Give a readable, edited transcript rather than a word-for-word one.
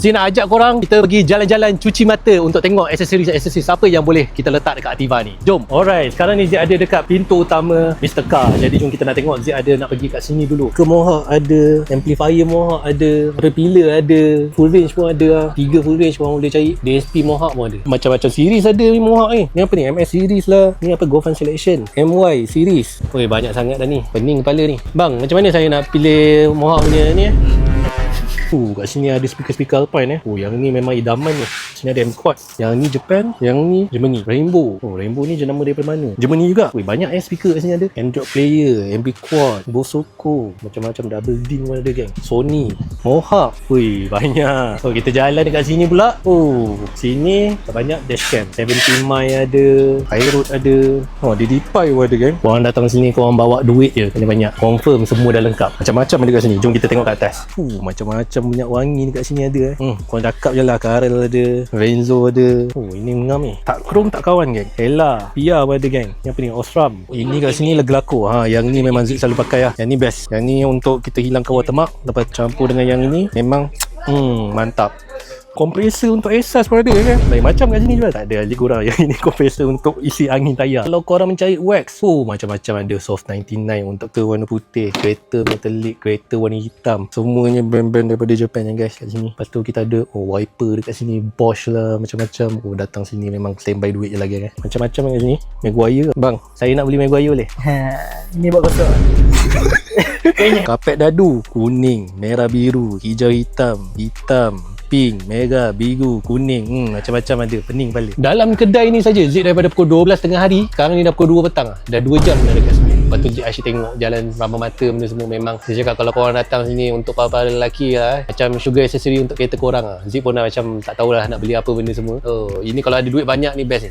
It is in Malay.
Zee nak ajak korang kita pergi jalan-jalan cuci mata untuk tengok aksesoris-aksesoris apa yang boleh kita letak dekat Ativa ni. Jom. Alright, sekarang ni Zee ada dekat pintu utama Mr. Car. Jadi jom kita nak tengok Zee ada nak pergi kat sini dulu. Ke Mohawk ada, amplifier Mohawk ada, repealer ada, full range pun ada. 3 full range pun boleh cari. DSP Mohawk pun ada. Macam-macam series ada ni Mohawk ni. Ni apa ni? MS series lah. Ni apa? Govan Selection. MY series. Oi, banyak sangat dah ni. Pening kepala ni. Bang, macam mana saya nak pilih Mohawk punya ni kat sini ada speaker Alpine yang ni memang idaman ni. Sini ada M-Quad. Yang ni Japan, yang ni Germany. Rainbow. Rainbow ni jenama daripada mana? Germany juga. Banyak speaker kat sini ada. Android player, MB-Quad, Bosoko, macam-macam double din pun ada geng. Sony, Mohawk. Banyak. Kita jalan dekat sini pula. Sini banyak dashcam. 70 mi ada, high road ada. DD5 pun ada geng. Korang datang sini korang bawa duit je. Banyak. Confirm semua dah lengkap. Macam-macam ada kat sini. Jom kita tengok kat atas. Macam-macam minyak wangi dekat sini ada. Korang cakap je lah. Karel ada, Renzo ada. Ini ngam ni. Tak Chrome tak kawan geng. Hella, Pia pun ada geng. Yang apa ni? Osram. Ini kat sini Lagelako. Yang ni memang Zee selalu pakai lah. Yang ni best. Yang ni untuk kita hilangkan watermark. Lepas campur dengan yang ini memang mantap. Kompresor untuk exhaust pun ada kan. Lain macam kat sini juga. Tak ada Aligura. Yang ini kompresor untuk isi angin tayar. Kalau korang mencari wax, macam-macam ada. Soft 99 untuk ke warna putih, kereta metallic, kereta warna hitam. Semuanya brand-brand daripada Japan guys kat sini. Lepas tu kita ada wiper dekat sini, Bosch lah, macam-macam. Datang sini memang standby duit je lagi kan. Macam-macam kat sini. Meguiar. Bang, saya nak beli Meguiar boleh? Ini buat kosong. Kapet dadu kuning, merah biru, hijau hitam, pink, merah, biru, kuning. Macam-macam ada. Pening kepala. Dalam kedai ni saja Zee daripada pukul 12 tengah hari. Sekarang ni dah pukul 2 petang. Dah 2 jam dah dekat sini. Lepas tu Zee asyik tengok jalan rama mata benda semua. Memang saya cakap kalau korang datang sini untuk para-para lelaki lah, macam sugar accessory untuk kereta korang lah. Zee pun dah macam tak tahulah nak beli apa benda semua. Ini kalau ada duit banyak ni best ni.